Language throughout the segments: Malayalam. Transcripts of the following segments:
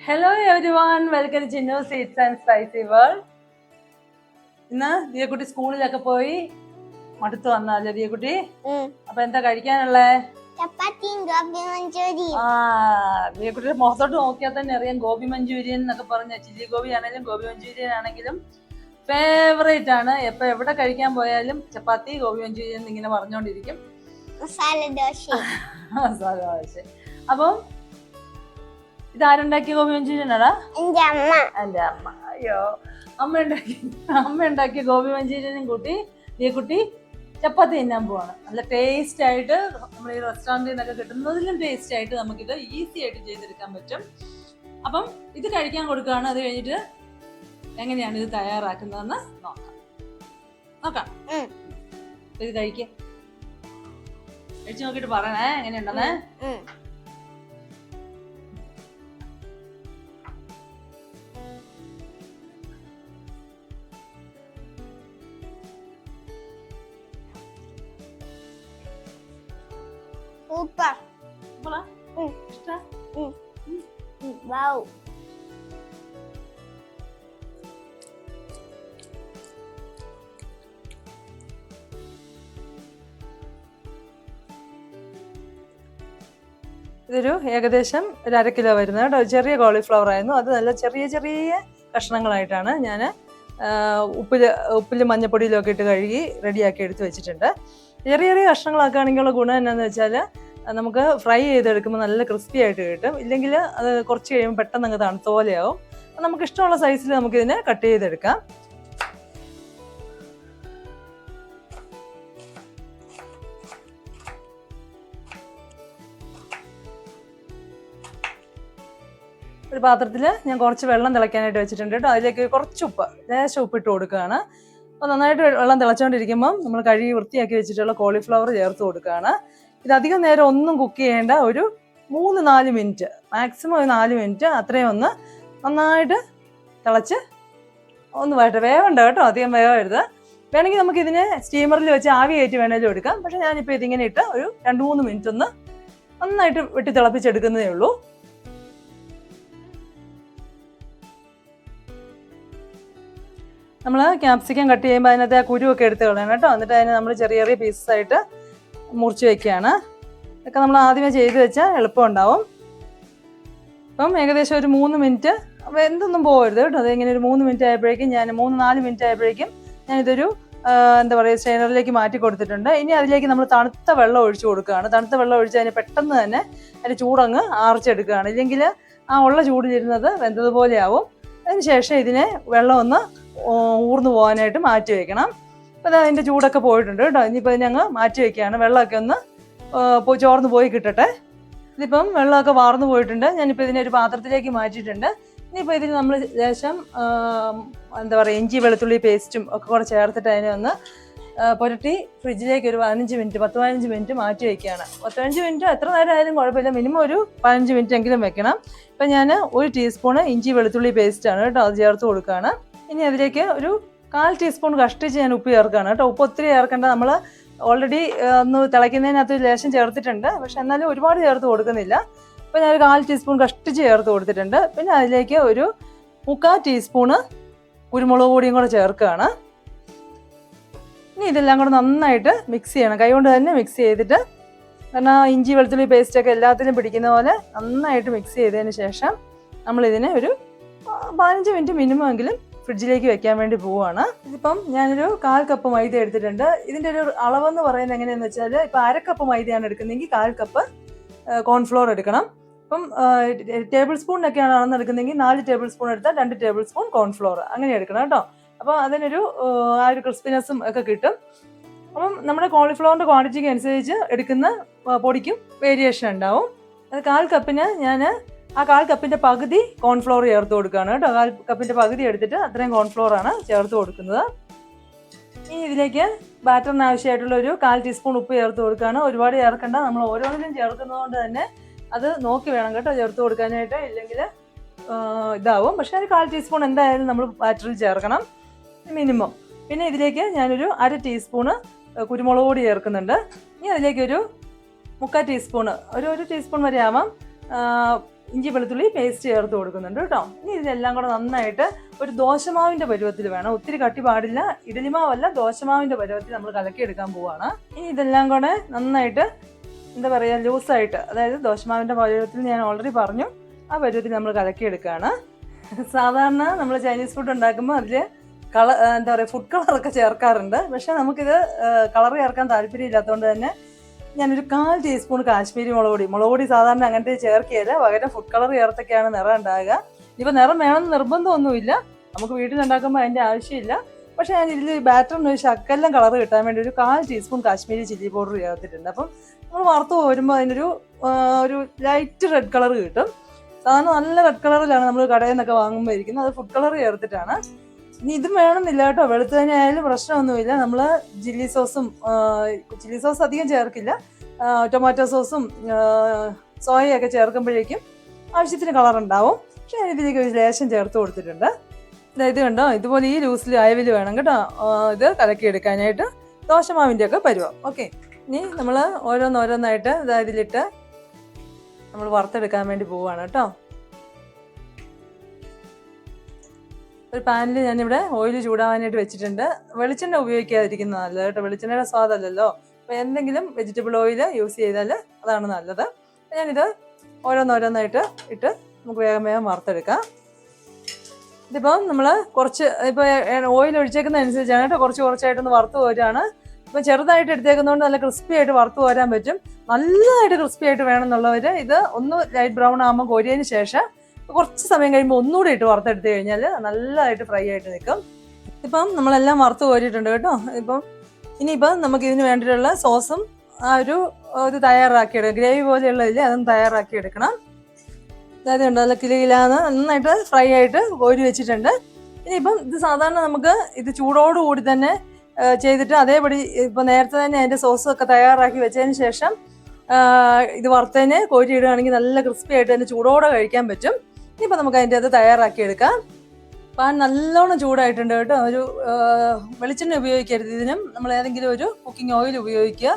Hello everyone, welcome to Jinnu's Sweets and Spicy World. ഇന്ന് ദിയക്കുട്ടി സ്കൂളിലൊക്കെ പോയി മടുത്തു വന്നല്ലേ ദിയക്കുട്ടി? അപ്പൊ എന്താ കഴിക്കാനുള്ളേ? ചപ്പാത്തിയും ഗോബി മഞ്ചൂരിയൻ. ദിയക്കുട്ടിയുടെ മുഖത്തോട്ട് നോക്കിയാൽ തന്നെ അറിയാം ഗോബി മഞ്ചൂരിയൻ എന്നൊക്കെ പറഞ്ഞ ചില്ലി ഗോബി ആണെങ്കിലും ഗോബി മഞ്ചൂരിയൻ ആണെങ്കിലും ഫേവറേറ്റ് ആണ്. എപ്പൊ എവിടെ കഴിക്കാൻ പോയാലും ചപ്പാത്തി ഗോബി മഞ്ചൂരിയൻ ഇങ്ങനെ പറഞ്ഞോണ്ടിരിക്കും. മസാല ദോശ. അപ്പം ഇതാരുണ്ടാക്കിയ ഗോബി മഞ്ചൂരിയൻ ആടാ? എന്റെ അമ്മ. എന്റെ അമ്മ. അയ്യോ, അമ്മ ഉണ്ടാക്കിയ ഗോബി മഞ്ചൂരിയനും കൂട്ടി ദിയക്കുട്ടി ചപ്പാത്തി തിന്നാൻ പോവാണ്. നല്ല ടേസ്റ്റ് ആയിട്ട് നമ്മൾ ഈ റെസ്റ്റോറൻറ്റിൽ നിന്നൊക്കെ കിട്ടുന്നതിലും ടേസ്റ്റ് ആയിട്ട് നമുക്കിത് ഈസി ആയിട്ട് ചെയ്തെടുക്കാൻ പറ്റും. അപ്പം ഇത് കഴിക്കാൻ കൊടുക്കുകയാണ്. അത് കഴിഞ്ഞിട്ട് എങ്ങനെയാണ് ഇത് തയ്യാറാക്കുന്നതെന്ന് നോക്കാം. ഇത് കഴിച്ചു നോക്കിയിട്ട് പറയണേ എങ്ങനെയുണ്ടെന്ന്. സൂപ്പർ. വൗ. ഇതൊരു ഏകദേശം 1/2 കിലോ വരുന്നത് കേട്ടോ. ചെറിയ കോളിഫ്ലവർ ആയിരുന്നു. അത് നല്ല ചെറിയ ചെറിയ കഷ്ണങ്ങളായിട്ടാണ് ഞാൻ ഉപ്പിൽ മഞ്ഞപ്പൊടിയിലൊക്കെ ഇട്ട് കഴുകി റെഡിയാക്കി എടുത്ത് വെച്ചിട്ടുണ്ട്. ചെറിയ ചെറിയ കഷ്ണങ്ങളൊക്കെ ആണെങ്കിലുള്ള ഗുണം എന്നാന്ന് വെച്ചാൽ നമുക്ക് ഫ്രൈ ചെയ്തെടുക്കുമ്പോൾ നല്ല ക്രിസ്പി ആയിട്ട് കിട്ടും. ഇല്ലെങ്കിൽ അത് കുറച്ച് കഴിയുമ്പോൾ പെട്ടെന്ന് അങ്ങ് തണുത്ത പോലെയാവും. നമുക്ക് ഇഷ്ടമുള്ള സൈസിൽ നമുക്കിതിനെ കട്ട് ചെയ്തെടുക്കാം. ഒരു പാത്രത്തിൽ ഞാൻ കുറച്ച് വെള്ളം തിളയ്ക്കാനായിട്ട് വെച്ചിട്ടുണ്ട് കേട്ടോ. അതിലേക്ക് കുറച്ച് ലേശം ഉപ്പിട്ട് കൊടുക്കുകയാണ്. അപ്പോൾ നന്നായിട്ട് വെള്ളം തിളച്ചുകൊണ്ടിരിക്കുമ്പം നമ്മൾ കഴുകി വൃത്തിയാക്കി വെച്ചിട്ടുള്ള കോളിഫ്ലവർ ചേർത്ത് കൊടുക്കുകയാണ്. ഇതധികം നേരം ഒന്നും കുക്ക് ചെയ്യേണ്ട. ഒരു 3-4 മിനിറ്റ്, മാക്സിമം ഒരു 4 മിനിറ്റ് അത്രയും ഒന്ന് നന്നായിട്ട് തിളച്ച് ഒന്ന് വേവണ്ട കേട്ടോ. അധികം വേവരുത്. വേണമെങ്കിൽ നമുക്ക് ഇതിനെ സ്റ്റീമറിൽ വെച്ച് ആവി കയറ്റി വേണമെങ്കിലും എടുക്കാം. പക്ഷെ ഞാനിപ്പോൾ ഇതിങ്ങനെ ഇട്ട് ഒരു 2-3 മിനിറ്റ് ഒന്ന് നന്നായിട്ട് വെട്ടി തിളപ്പിച്ചെടുക്കുന്നതേ ഉള്ളൂ. നമ്മൾ ക്യാപ്സിക്കം കട്ട് ചെയ്യുമ്പോൾ അതിനകത്ത് ആ കുരുവൊക്കെ എടുത്ത് കളയണം കേട്ടോ. എന്നിട്ട് അതിനെ നമ്മൾ ചെറിയ ചെറിയ പീസസ് ആയിട്ട് മുറിച്ച് വെക്കുകയാണ്. ഇതൊക്കെ നമ്മൾ ആദ്യമേ ചെയ്ത് വെച്ചാൽ എളുപ്പം ഉണ്ടാവും. അപ്പം ഏകദേശം ഒരു 3 മിനിറ്റ് എന്തൊന്നും പോകരുത് കേട്ടോ. അതിങ്ങനെ ഒരു 3 മിനിറ്റ് ആയപ്പോഴേക്കും 3-4 മിനിറ്റ് ആയപ്പോഴേക്കും ഞാനിതൊരു എന്താ പറയുക സ്റ്റെയിനറിലേക്ക് മാറ്റി കൊടുത്തിട്ടുണ്ട്. ഇനി അതിലേക്ക് നമ്മൾ തണുത്ത വെള്ളം ഒഴിച്ചു കൊടുക്കുകയാണ്. തണുത്ത വെള്ളം ഒഴിച്ച് അതിന് പെട്ടെന്ന് തന്നെ അതിൻ്റെ ചൂടങ്ങ് ആർച്ചെടുക്കുകയാണ്. ഇല്ലെങ്കിൽ ആ ഉള്ള ചൂടിലിരുന്നത് വെന്തതുപോലെ ആവും. അതിന് ശേഷം ഇതിനെ വെള്ളം ഒന്ന് ഊർന്നു പോകാനായിട്ട് മാറ്റി വെക്കണം. അപ്പോൾ അതിൻ്റെ ചൂടൊക്കെ പോയിട്ടുണ്ട് കേട്ടോ. ഇനിയിപ്പോൾ ഇതിനങ്ങ് മാറ്റി വയ്ക്കുകയാണ്. വെള്ളമൊക്കെ ഒന്ന് ചോർന്ന് പോയി കിട്ടട്ടെ. ഇതിപ്പം വെള്ളമൊക്കെ വാർന്നു പോയിട്ടുണ്ട്. ഞാനിപ്പോൾ ഇതിനെ ഒരു പാത്രത്തിലേക്ക് മാറ്റിയിട്ടുണ്ട്. ഇനിയിപ്പോൾ ഇതിന് നമ്മൾ ലേശം എന്താ പറയുക ഇഞ്ചി വെളുത്തുള്ളി പേസ്റ്റും ഒക്കെ കൂടെ ചേർത്തിട്ട് അതിനെ ഒന്ന് പുരട്ടി ഫ്രിഡ്ജിലേക്ക് ഒരു 10-15 മിനിറ്റ് മാറ്റി വയ്ക്കുകയാണ്. 15 മിനിറ്റ് എത്ര നേരം ആയാലും കുഴപ്പമില്ല. മിനിമം ഒരു 15 മിനിറ്റ് എങ്കിലും വെക്കണം. ഇപ്പം ഞാൻ 1 ടീസ്പൂണ് ഇഞ്ചി വെളുത്തുള്ളി പേസ്റ്റാണ് കേട്ടോ അത് ചേർത്ത് കൊടുക്കുകയാണ്. ഇനി അതിലേക്ക് ഒരു 1/4 ടീസ്പൂൺ കഷ്ടിച്ച് ഞാൻ ഉപ്പ് ചേർക്കുകയാണ് കേട്ടോ. ഉപ്പ് ഒത്തിരി ചേർക്കേണ്ട. നമ്മൾ ഓൾറെഡി ഒന്ന് തിളയ്ക്കുന്നതിനകത്ത് ലേശം ചേർത്തിട്ടുണ്ട്. പക്ഷെ എന്നാലും ഒരുപാട് ചേർത്ത് കൊടുക്കുന്നില്ല. അപ്പോൾ ഞാനൊരു 1/4 ടീസ്പൂൺ കഷ്ടിച്ച് ചേർത്ത് കൊടുത്തിട്ടുണ്ട്. പിന്നെ അതിലേക്ക് ഒരു 3/4 ടീസ്പൂണ് കുരുമുളക് പൊടിയും കൂടെ ചേർക്കുകയാണ്. ഇനി ഇതെല്ലാം കൂടെ നന്നായിട്ട് മിക്സ് ചെയ്യണം. കൈകൊണ്ട് തന്നെ മിക്സ് ചെയ്തിട്ട്, കാരണം ഇഞ്ചി വെളുത്തുള്ളി പേസ്റ്റൊക്കെ എല്ലാത്തിലും പിടിക്കുന്ന പോലെ നന്നായിട്ട് മിക്സ് ചെയ്തതിന് ശേഷം നമ്മളിതിനെ ഒരു 15 മിനിറ്റ് മിനിമം എങ്കിലും ഫ്രിഡ്ജിലേക്ക് വെക്കാൻ വേണ്ടി പോവുകയാണ്. ഇതിപ്പം ഞാനൊരു 1/4 കപ്പ് മൈദ എടുത്തിട്ടുണ്ട്. ഇതിൻ്റെ ഒരു അളവെന്ന് പറയുന്നത് എങ്ങനെയാണെന്ന് വെച്ചാൽ ഇപ്പോൾ 1/2 കപ്പ് മൈദയാണ് എടുക്കുന്നതെങ്കിൽ 1/4 കപ്പ് കോൺഫ്ലോർ എടുക്കണം. ഇപ്പം ടേബിൾ സ്പൂണിനൊക്കെയാണ് അളന്നെടുക്കുന്നതെങ്കിൽ 4 ടേബിൾ സ്പൂൺ എടുത്താൽ 2 ടേബിൾ സ്പൂൺ കോൺഫ്ലോർ അങ്ങനെ എടുക്കണം കേട്ടോ. അപ്പോൾ അതിനൊരു ആ ഒരു ക്രിസ്പിനെസ്സും ഒക്കെ കിട്ടും. അപ്പം നമ്മുടെ കോളിഫ്ലവറിൻ്റെ ക്വാണ്ടിറ്റിക്ക് അനുസരിച്ച് എടുക്കുന്ന പൊടിക്കും വേരിയേഷൻ ഉണ്ടാവും. അത് 1/4 കപ്പിന് ഞാൻ ആ 1/4 കപ്പിൻ്റെ പകുതി കോൺഫ്ലോർ ചേർത്ത് കൊടുക്കുകയാണ് കേട്ടോ. 1/4 കപ്പിൻ്റെ പകുതി എടുത്തിട്ട് അത്രയും കോൺഫ്ലോറാണ് ചേർത്ത് കൊടുക്കുന്നത്. ഇനി ഇതിലേക്ക് ബാറ്ററിന് ആവശ്യമായിട്ടുള്ള ഒരു 1/4 ടീസ്പൂൺ ഉപ്പ് ചേർത്ത് കൊടുക്കുകയാണ്. ഒരുപാട് ചേർക്കേണ്ട. നമ്മൾ ഓരോന്നിനും ചേർക്കുന്നത് കൊണ്ട് തന്നെ അത് നോക്കി വേണം കേട്ടോ ചേർത്ത് കൊടുക്കാനായിട്ട്. ഇല്ലെങ്കിൽ ഇതാവും. പക്ഷേ ഒരു 1/4 ടീസ്പൂൺ എന്തായാലും നമ്മൾ ബാറ്ററിൽ ചേർക്കണം മിനിമം. പിന്നെ ഇതിലേക്ക് ഞാനൊരു 1/2 ടീസ്പൂണ് കുരുമുളക് പൊടി ചേർക്കുന്നുണ്ട്. ഇനി അതിലേക്കൊരു 3/4 ടീസ്പൂണ് ഒരു ടീസ്പൂൺ വരെ ആവാം ഇഞ്ചി വെളുത്തുള്ളി പേസ്റ്റ് ചേർത്ത് കൊടുക്കുന്നുണ്ട് കേട്ടോ. ഇനി ഇതെല്ലാം കൂടെ നന്നായിട്ട് ഒരു ദോശമാവിൻ്റെ പരുവത്തിൽ വേണം, ഒത്തിരി കട്ടി പാടില്ല, ഇഡലിമാവല്ല ദോശമാവിൻ്റെ പരുവത്തിൽ നമ്മൾ കലക്കിയെടുക്കാൻ പോവുകയാണ്. ഇനി ഇതെല്ലാം കൂടെ നന്നായിട്ട് എന്താ പറയുക ലൂസായിട്ട്, അതായത് ദോശമാവിൻ്റെ പരുവത്തിൽ ഞാൻ ഓൾറെഡി പറഞ്ഞു, ആ പരുവത്തിൽ നമ്മൾ കലക്കിയെടുക്കുകയാണ്. സാധാരണ നമ്മൾ ചൈനീസ് ഫുഡ് ഉണ്ടാക്കുമ്പോൾ അതിൽ എന്താ പറയുക ഫുഡ് കളറൊക്കെ ചേർക്കാറുണ്ട്. പക്ഷേ നമുക്കിത് കളർ ചേർക്കാൻ താല്പര്യമില്ലാത്തതുകൊണ്ട് തന്നെ ഞാനൊരു 1/4 ടീസ്പൂൺ കാശ്മീരി മുളക് പൊടി സാധാരണ അങ്ങനത്തെ ചേർക്കുകയില്ല, പകരം ഫുഡ് കളർ ചേർത്തൊക്കെയാണ് നിറം ഉണ്ടാകുക. ഇപ്പോൾ നിറം വേണമെന്ന് നിർബന്ധമൊന്നുമില്ല, നമുക്ക് വീട്ടിലുണ്ടാക്കുമ്പോൾ അതിൻ്റെ ആവശ്യമില്ല. പക്ഷേ ഞാൻ ഇതിൽ ബാറ്ററിന് ഒരു ശക്കലം കളർ കിട്ടാൻ വേണ്ടി ഒരു 1/4 ടീസ്പൂൺ കാശ്മീരി ചില്ലി പൗഡർ ചേർത്തിട്ടുണ്ട്. അപ്പം നമ്മൾ വറുത്ത് പോരുമ്പോൾ അതിനൊരു ലൈറ്റ് റെഡ് കളർ കിട്ടും. സാധാരണ നല്ല റെഡ് കളറിലാണ് നമ്മൾ കടയിൽ നിന്നൊക്കെ വാങ്ങുമ്പോൾ ഇരിക്കുന്നത്, അത് ഫുഡ് കളർ ചേർത്തിട്ടാണ്. ഇനി ഇതും വേണമെന്നില്ല കേട്ടോ, വെളുത്തുതന്നെ ആയാലും പ്രശ്നമൊന്നുമില്ല. നമ്മൾ ചില്ലി സോസ് അധികം ചേർക്കില്ല, ടൊമാറ്റോ സോസും സോയയൊക്കെ ചേർക്കുമ്പോഴേക്കും ആവശ്യത്തിന് കളർ ഉണ്ടാവും. പക്ഷേ ഇതിലേക്ക് ഒരു ലേശം ചേർത്ത് കൊടുത്തിട്ടുണ്ട്. ഇത് കണ്ടോ, ഇതുപോലെ ഈ ലൂസിൽ അയവിൽ വേണം കേട്ടോ ഇത് കലക്കിയെടുക്കാനായിട്ട്, ദോശമാവിൻ്റെ ഒക്കെ പരുവം. ഓക്കെ, ഇനി നമ്മൾ ഓരോന്നോരോന്നായിട്ട് ഇതിലിട്ട് നമ്മൾ വറുത്തെടുക്കാൻ വേണ്ടി പോവുകയാണ് കേട്ടോ. ഒരു പാനിൽ ഞാനിവിടെ ഓയിൽ ചൂടാവാനായിട്ട് വെച്ചിട്ടുണ്ട്. വെളിച്ചെണ്ണ ഉപയോഗിക്കാതിരിക്കുന്നത് നല്ലത് കേട്ടോ, വെളിച്ചെണ്ണയുടെ സ്വാദല്ലല്ലോ. അപ്പോൾ എന്തെങ്കിലും വെജിറ്റബിൾ ഓയിൽ യൂസ് ചെയ്താൽ അതാണ് നല്ലത്. ഞാനിത് ഓരോന്നോരോന്നായിട്ട് ഇട്ട് നമുക്ക് വേഗം വേഗം വറുത്തെടുക്കാം. ഇതിപ്പം നമ്മൾ കുറച്ച് ഇപ്പോൾ ഓയിൽ ഒഴിച്ചേക്കുന്നതനുസരിച്ചാണ് കേട്ടോ, കുറച്ചായിട്ടൊന്ന് വറുത്ത് പോരാണ്. ഇപ്പം ചെറുതായിട്ട് എടുത്തേക്കുന്നതുകൊണ്ട് നല്ല ക്രിസ്പി ആയിട്ട് വറുത്ത് പോരാൻ പറ്റും. നല്ലതായിട്ട് ക്രിസ്പി ആയിട്ട് വേണമെന്നുള്ളവർ ഇത് ഒന്ന് ലൈറ്റ് ബ്രൗൺ ആകുമ്പോൾ കോരിയതിന് ശേഷം കുറച്ച് സമയം കഴിയുമ്പോൾ ഒന്നുകൂടി ഇട്ട് വറുത്തെടുത്ത് കഴിഞ്ഞാൽ നല്ലതായിട്ട് ഫ്രൈ ആയിട്ട് നിൽക്കും. ഇപ്പം നമ്മളെല്ലാം വറുത്ത് കോരിയിട്ടുണ്ട് കേട്ടോ. ഇനിയിപ്പം നമുക്ക് ഇതിന് വേണ്ടിയിട്ടുള്ള സോസും ഇത് തയ്യാറാക്കിയെടുക്കണം. ഗ്രേവി പോലെയുള്ളതില്ലേ അതൊന്ന് തയ്യാറാക്കിയെടുക്കണം. അതായത് ഉണ്ട് നല്ല കിലുകിലാന്ന് നന്നായിട്ട് ഫ്രൈ ആയിട്ട് കോരി വെച്ചിട്ടുണ്ട്. ഇനിയിപ്പം ഇത് സാധാരണ നമുക്ക് ഇത് ചൂടോടുകൂടി തന്നെ ചെയ്തിട്ട് അതേപടി ഇപ്പോൾ നേരത്തെ തന്നെ അതിൻ്റെ സോസൊക്കെ തയ്യാറാക്കി വെച്ചതിന് ശേഷം ഇത് വറുത്തതിന് കോരി ഇടുകയാണെങ്കിൽ നല്ല ക്രിസ്പി ആയിട്ട് തന്നെ ചൂടോടെ കഴിക്കാൻ പറ്റും. ഇനിയിപ്പോൾ നമുക്ക് അതിൻ്റെ അത് തയ്യാറാക്കിയെടുക്കാം. പാൻ നല്ലോണം ചൂടായിട്ടുണ്ട് കേട്ടോ. ഒരു വെളിച്ചെണ്ണ ഉപയോഗിക്കരുത് ഇതിനും, നമ്മൾ ഏതെങ്കിലും ഒരു കുക്കിംഗ് ഓയിൽ ഉപയോഗിക്കുക.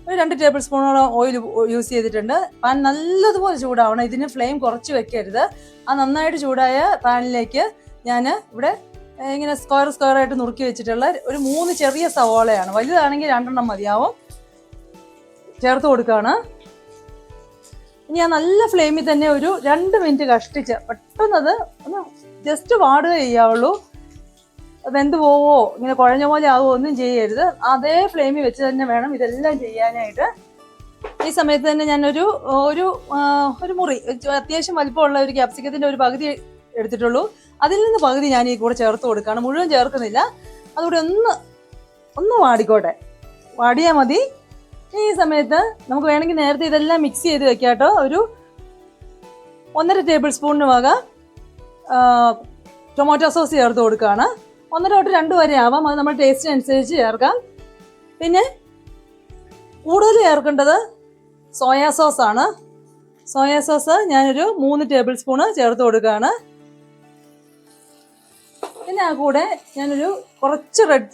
ഒരു 2 ടേബിൾ സ്പൂണോളം ഓയിൽ യൂസ് ചെയ്തിട്ടുണ്ട്. പാൻ നല്ലതുപോലെ ചൂടാവണം, ഇതിന് ഫ്ലെയിം കുറച്ച് വെക്കരുത്. ആ നന്നായിട്ട് ചൂടായ പാനിലേക്ക് ഞാൻ ഇവിടെ ഇങ്ങനെ സ്ക്വയർ ആയിട്ട് നുറുക്കി വെച്ചിട്ടുള്ള ഒരു 3 ചെറിയ സവോളയാണ്, വലുതാണെങ്കിൽ 2 എണ്ണം മതിയാവും, ചേർത്ത് കൊടുക്കുകയാണ്. ഇനി ആ നല്ല ഫ്ലെയിമിൽ തന്നെ ഒരു 2 മിനിറ്റ് കഷ്ടിച്ച് പെട്ടെന്നത് ഒന്ന് ജസ്റ്റ് വാടുക ചെയ്യാവുള്ളൂ. വെന്ത് പോവോ ഇങ്ങനെ കുഴഞ്ഞ പോലെ ആവുമോ ഒന്നും ചെയ്യരുത്. അതേ ഫ്ലെയിമിൽ വെച്ച് തന്നെ വേണം ഇതെല്ലാം ചെയ്യാനായിട്ട്. ഈ സമയത്ത് തന്നെ ഞാനൊരു മുറി അത്യാവശ്യം വലിപ്പമുള്ള ഒരു ക്യാപ്സിക്കത്തിൻ്റെ ഒരു പകുതി എടുത്തിട്ടുള്ളൂ. അതിൽ നിന്ന് പകുതി ഞാൻ ഈ കൂടെ ചേർത്ത് കൊടുക്കുകയാണ്, മുഴുവൻ ചേർക്കുന്നില്ല. അതുകൂടെ ഒന്ന് വാടിക്കോട്ടെ, വാടിയാൽ മതി. ഈ സമയത്ത് നമുക്ക് വേണമെങ്കിൽ നേരത്തെ ഇതെല്ലാം മിക്സ് ചെയ്ത് വെക്കാം കേട്ടോ. ഒരു 1.5 ടേബിൾ സ്പൂണിന് വക ടൊമാറ്റോ സോസ് ചേർത്ത് കൊടുക്കുകയാണ്. 1.5 തൊട്ട് 2 വരെ ആവാം, അത് നമ്മുടെ ടേസ്റ്റിനനുസരിച്ച് ചേർക്കാം. പിന്നെ കൂടുതൽ ചേർക്കേണ്ടത് സോയാ സോസാണ്. സോയാ സോസ് ഞാനൊരു 3 ടേബിൾ സ്പൂണ് ചേർത്ത് കൊടുക്കുകയാണ്. പിന്നെ ആ കൂടെ ഞാനൊരു കുറച്ച് റെഡ്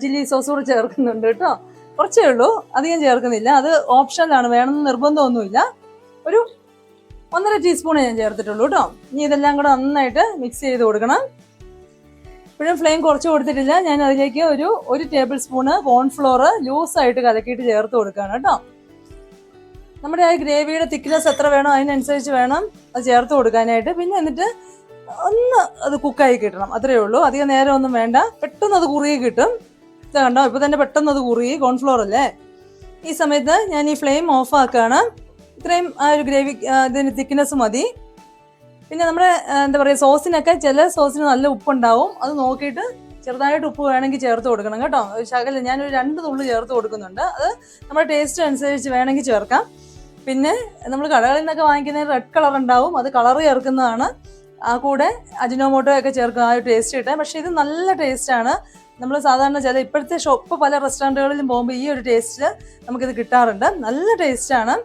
ചില്ലി സോസ് കൂടെ ചേർക്കുന്നുണ്ട് കേട്ടോ. കുറച്ചേ ഉള്ളൂ, അധികം ചേർക്കുന്നില്ല, അത് ഓപ്ഷനിലാണ്, വേണമെന്ന് നിർബന്ധമൊന്നുമില്ല. ഒരു 1.5 ടീസ്പൂൺ ഞാൻ ചേർത്തിട്ടുള്ളൂ കേട്ടോ. ഇനി ഇതെല്ലാം കൂടെ നന്നായിട്ട് മിക്സ് ചെയ്ത് കൊടുക്കണം. ഇപ്പോഴും ഫ്ലെയിം കുറച്ച് കൊടുത്തിട്ടില്ല. ഞാൻ അതിലേക്ക് ഒരു ടേബിൾ സ്പൂണ് കോൺഫ്ലോർ ലൂസായിട്ട് കലക്കിയിട്ട് ചേർത്ത് കൊടുക്കുകയാണ് കേട്ടോ. നമ്മുടെ ആ ഗ്രേവിയുടെ തിക്നെസ് എത്ര വേണോ അതിനനുസരിച്ച് വേണം അത് ചേർത്ത് കൊടുക്കാനായിട്ട്. പിന്നെ എന്നിട്ട് ഒന്ന് അത് കുക്കായി കിട്ടണം, അത്രയേ ഉള്ളൂ. അധികം നേരം ഒന്നും വേണ്ട, പെട്ടെന്ന് അത് കുറുകി കിട്ടും. ഇത് കണ്ടോ, ഇപ്പോൾ തന്നെ പെട്ടെന്ന് അത് കുറുകി, കോൺഫ്ലോർ അല്ലേ. ഈ സമയത്ത് ഞാൻ ഈ ഫ്ലെയിം ഓഫ് ആക്കുകയാണ്. ഇത്രയും ആ ഒരു ഗ്രേവി ഇതിന് തിക്നെസ് മതി. പിന്നെ നമ്മുടെ എന്താ പറയുക സോസിനൊക്കെ ചില സോസിന് നല്ല ഉപ്പുണ്ടാവും, അത് നോക്കിയിട്ട് ചെറുതായിട്ട് ഉപ്പ് വേണമെങ്കിൽ ചേർത്ത് കൊടുക്കണം കേട്ടോ. ഒരു ശകലം ഞാനൊരു 2 തുള്ളി ചേർത്ത് കൊടുക്കുന്നുണ്ട്, അത് നമ്മുടെ ടേസ്റ്റ് അനുസരിച്ച് വേണമെങ്കിൽ ചേർക്കാം. പിന്നെ നമ്മൾ കടകളിൽ നിന്നൊക്കെ വാങ്ങിക്കുന്നതിന് റെഡ് കളർ ഉണ്ടാവും, അത് കളർ ചേർക്കുന്നതാണ്. ആ കൂടെ അജിനോമോട്ടോ ഒക്കെ ചേർക്കും ആ ഒരു ടേസ്റ്റ് കിട്ടാൻ. പക്ഷേ ഇത് നല്ല ടേസ്റ്റാണ്. നമ്മൾ സാധാരണ ഇപ്പോഴത്തെ ഷോപ്പ് പല റെസ്റ്റോറൻറ്റുകളിലും പോകുമ്പോൾ ഈ ഒരു ടേസ്റ്റ് നമുക്കിത് കിട്ടാറുണ്ട്, നല്ല ടേസ്റ്റാണ്.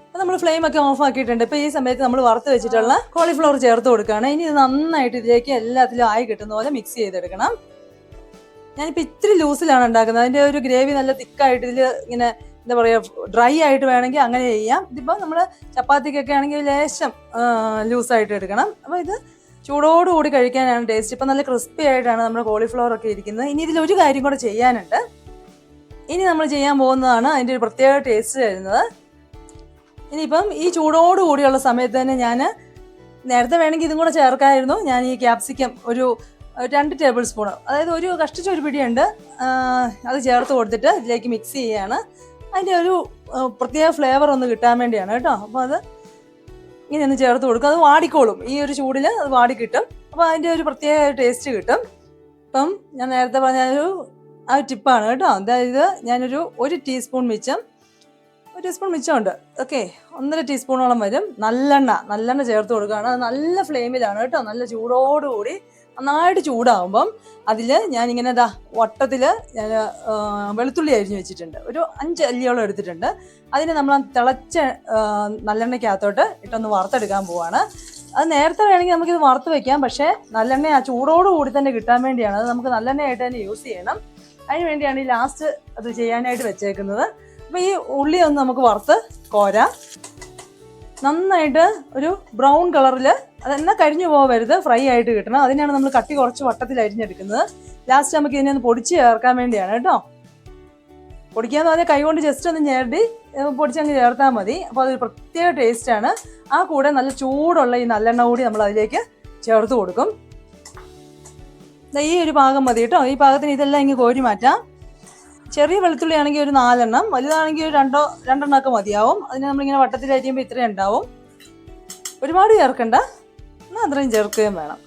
അപ്പോൾ നമ്മൾ ഫ്ലെയിമൊക്കെ ഓഫ് ആക്കിയിട്ടുണ്ട്. ഇപ്പോൾ ഈ സമയത്ത് നമ്മൾ വറുത്ത് വെച്ചിട്ടുള്ള കോളിഫ്ലവർ ചേർത്ത് കൊടുക്കുകയാണ്. ഇനി ഇത് നന്നായിട്ട് ഇതിലേക്ക് എല്ലാത്തിലും ആയി കിട്ടുന്ന പോലെ മിക്സ് ചെയ്തെടുക്കണം. ഞാനിപ്പോൾ ഇത്തിരി ലൂസിലാണ് ഉണ്ടാക്കുന്നത്, അതിൻ്റെ ഒരു ഗ്രേവി നല്ല തിക്കായിട്ട് ഇതിൽ ഇങ്ങനെ എന്താ പറയുക ഡ്രൈ ആയിട്ട് വേണമെങ്കിൽ അങ്ങനെ ചെയ്യാം. ഇതിപ്പോൾ നമ്മൾ ചപ്പാത്തിക്കൊക്കെ ആണെങ്കിൽ ലേശം ലൂസായിട്ട് എടുക്കണം. അപ്പോൾ ഇത് ചൂടോടുകൂടി കഴിക്കാനാണ് ടേസ്റ്റ്. ഇപ്പം നല്ല ക്രിസ്പി ആയിട്ടാണ് നമ്മുടെ കോളിഫ്ലവർ ഒക്കെ ഇരിക്കുന്നത്. ഇനി ഇതിലൊരു കാര്യം കൂടെ ചെയ്യാനുണ്ട്. ഇനി നമ്മൾ ചെയ്യാൻ പോകുന്നതാണ് അതിൻ്റെ ഒരു പ്രത്യേക ടേസ്റ്റ് വരുന്നത്. ഇനിയിപ്പം ഈ ചൂടോടുകൂടിയുള്ള സമയത്ത് തന്നെ ഞാൻ നേരത്തെ വേണമെങ്കിൽ ഇതും കൂടെ ചേർക്കാമായിരുന്നു. ഞാൻ ഈ ക്യാപ്സിക്കം ഒരു 2 ടേബിൾ സ്പൂൺ, അതായത് ഒരു കഷ്ടിച്ചൊരു പിടിയുണ്ട്, അത് ചേർത്ത് കൊടുത്തിട്ട് ഇതിലേക്ക് മിക്സ് ചെയ്യുകയാണ്. അതിൻ്റെ ഒരു പ്രത്യേക ഫ്ലേവർ ഒന്ന് കിട്ടാൻ വേണ്ടിയാണ് കേട്ടോ. അപ്പോൾ അത് ഇങ്ങനെ ഒന്ന് ചേർത്ത് കൊടുക്കും. അത് വാടിക്കോളും, ഈ ഒരു ചൂടിൽ അത് വാടിക്കിട്ടും. അപ്പോൾ അതിൻ്റെ ഒരു പ്രത്യേക ടേസ്റ്റ് കിട്ടും. ഇപ്പം ഞാൻ നേരത്തെ പറഞ്ഞൊരു ആ ടിപ്പാണ് കേട്ടോ. അതായത് ഞാനൊരു 1 ടീസ്പൂൺ മിച്ചം, 1 ടീസ്പൂൺ മിച്ചമുണ്ട്, ഓക്കെ, 1.5 ടീസ്പൂണോളം വരും നല്ലെണ്ണ ചേർത്ത് കൊടുക്കുകയാണ്. അത് നല്ല ഫ്ലെയിമിലാണ് കേട്ടോ. നല്ല ചൂടോടുകൂടി നന്നായിട്ട് ചൂടാകുമ്പം അതിൽ ഞാനിങ്ങനെ വട്ടത്തിൽ ഞാൻ വെളുത്തുള്ളി അരിഞ്ഞ് വെച്ചിട്ടുണ്ട്. ഒരു 5 അല്ലിയോളം എടുത്തിട്ടുണ്ട്. അതിന് നമ്മൾ തിളച്ച നല്ലെണ്ണയ്ക്കകത്തോട്ട് ഇട്ടൊന്ന് വറുത്തെടുക്കാൻ പോവാണ്. അത് നേരത്തെ വേണമെങ്കിൽ നമുക്കിത് വറുത്ത് വെക്കാം, പക്ഷേ നല്ലെണ്ണ ആ ചൂടോടുകൂടി തന്നെ കിട്ടാൻ വേണ്ടിയാണ്. അത് നമുക്ക് നല്ലെണ്ണയായിട്ട് തന്നെ യൂസ് ചെയ്യണം. അതിന് വേണ്ടിയാണ് ഈ ലാസ്റ്റ് അത് ചെയ്യാനായിട്ട് വെച്ചേക്കുന്നത്. അപ്പോൾ ഈ ഉള്ളി ഒന്ന് നമുക്ക് വറുത്ത് കോരാം. നന്നായിട്ട് ഒരു ബ്രൗൺ കളറിൽ, അതെന്നാൽ കരിഞ്ഞു പോകരുത്, ഫ്രൈ ആയിട്ട് കിട്ടണം. അതിനാണ് നമ്മൾ കട്ടി കുറച്ച് വട്ടത്തിൽ അരിഞ്ഞെടുക്കുന്നത്. ലാസ്റ്റ് നമുക്ക് ഇതിനെ ഒന്ന് പൊടിച്ച് ചേർക്കാൻ വേണ്ടിയാണ് കേട്ടോ. പൊടിക്കാന്ന് പറഞ്ഞാൽ കൈ കൊണ്ട് ജസ്റ്റ് ഒന്ന് ഞെരടി പൊടിച്ചങ്ങ് ചേർത്താൽ മതി. അപ്പോൾ അതൊരു പ്രത്യേക ടേസ്റ്റാണ്. ആ കൂടെ നല്ല ചൂടുള്ള ഈ നല്ലെണ്ണ കൂടി നമ്മൾ അതിലേക്ക് ചേർത്ത് കൊടുക്കും. ഈ ഒരു പാകം മതി കേട്ടോ. ഈ പാകത്തിന് ഇതെല്ലാം ഇങ്ങ് കോരി മാറ്റാം. ചെറിയ വെളുത്തുള്ളി ആണെങ്കിൽ ഒരു 4 എണ്ണം, വലുതാണെങ്കിൽ ഒരു 2 എണ്ണമൊക്കെ മതിയാവും. അതിന് നമ്മളിങ്ങനെ വട്ടത്തിൽ അരിയുമ്പോൾ ഇത്രയും ഉണ്ടാവും. ഒരുപാട് ചേർക്കണ്ട, എന്നാൽ അത്രയും ചേർക്കുകയും വേണം.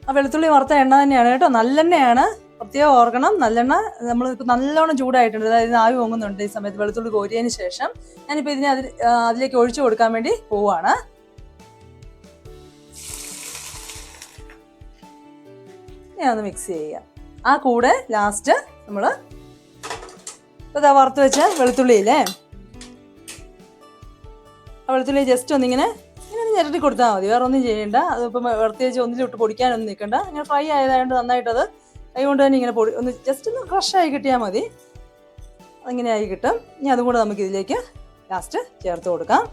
ആ വെളുത്തുള്ളി വറുത്ത എണ്ണ തന്നെയാണ് കേട്ടോ, നല്ലെണ്ണയാണ്, പ്രത്യേകം ഓർക്കണം. നല്ലെണ്ണ നമ്മളിപ്പോൾ നല്ലോണം ചൂടായിട്ടുണ്ട്, അതായത് ആവി പൊങ്ങുന്നുണ്ട്. ഈ സമയത്ത് വെളുത്തുള്ളി കോരിയതിന് ശേഷം ഞാനിപ്പോൾ ഇതിനെ അതിലേക്ക് ഒഴിച്ചു കൊടുക്കാൻ വേണ്ടി പോവാണ്. ഞാൻ ഒന്ന് മിക്സ് ചെയ്യുക. ആ കൂടെ ലാസ്റ്റ് നമ്മൾ ഇതാ വറുത്ത് വെച്ച വെളുത്തുള്ളിയില്ലേ, ആ വെളുത്തുള്ളി ജസ്റ്റ് ഒന്നിങ്ങനെ ഒന്ന് ഞെരട്ടി കൊടുത്താൽ മതി, വേറെ ഒന്നും ചെയ്യണ്ട. അതിപ്പം പ്രത്യേകിച്ച് ഒന്നിലിട്ട് പൊടിക്കാനൊന്നും നിൽക്കണ്ട. ഇങ്ങനെ ഫ്രൈ ആയതായതുകൊണ്ട് നന്നായിട്ടത് കൈ കൊണ്ട് തന്നെ ഇങ്ങനെ ഒന്ന് ജസ്റ്റ് ഒന്ന് ക്രഷായി കിട്ടിയാൽ മതി. അതിങ്ങനെ ആയി കിട്ടും. ഇനി അതും കൂടെ നമുക്ക് ഇതിലേക്ക് ലാസ്റ്റ് ചേർത്ത് കൊടുക്കാം.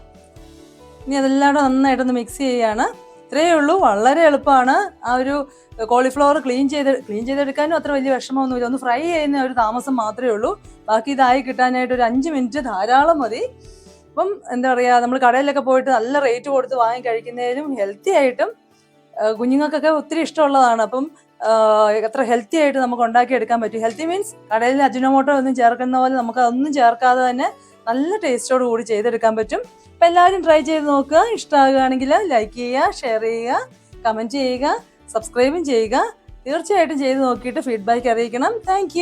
ഇനി അതെല്ലാം കൂടെ നന്നായിട്ടൊന്ന് മിക്സ് ചെയ്യുകയാണ്. ഇത്രയേ ഉള്ളൂ, വളരെ എളുപ്പമാണ്. ആ ഒരു കോളിഫ്ലവർ ക്ലീൻ ചെയ്തെടുക്കാനും അത്ര വലിയ വിഷമമൊന്നുമില്ല. ഒന്ന് ഫ്രൈ ചെയ്യുന്ന ഒരു താമസം മാത്രമേ ഉള്ളൂ. ബാക്കി ഇതായി കിട്ടാനായിട്ട് ഒരു 5 മിനിറ്റ് ധാരാളം മതി. അപ്പം എന്താ പറയുക, നമ്മൾ കടയിലൊക്കെ പോയിട്ട് നല്ല റേറ്റ് കൊടുത്ത് വാങ്ങി കഴിക്കുന്നതിനും ഹെൽത്തി ആയിട്ടും കുഞ്ഞുങ്ങൾക്കൊക്കെ ഒത്തിരി ഇഷ്ടമുള്ളതാണ്. അപ്പം എത്ര ഹെൽത്തി ആയിട്ട് നമുക്ക് ഉണ്ടാക്കിയെടുക്കാൻ പറ്റും. ഹെൽത്തി മീൻസ് കടയിൽ അജിനോമോട്ടോ ഒന്നും ചേർക്കുന്ന പോലെ നമുക്ക് അതൊന്നും ചേർക്കാതെ തന്നെ നല്ല ടേസ്റ്റോട് കൂടി ചെയ്തെടുക്കാൻ പറ്റും. അപ്പം എല്ലാവരും ട്രൈ ചെയ്ത് നോക്കുക. ഇഷ്ടമാകുകയാണെങ്കിൽ ലൈക്ക് ചെയ്യുക, ഷെയർ ചെയ്യുക, കമൻറ്റ് ചെയ്യുക, സബ്സ്ക്രൈബും ചെയ്യുക. തീർച്ചയായിട്ടും ചെയ്ത് നോക്കിയിട്ട് ഫീഡ്ബാക്ക് അറിയിക്കണം. താങ്ക്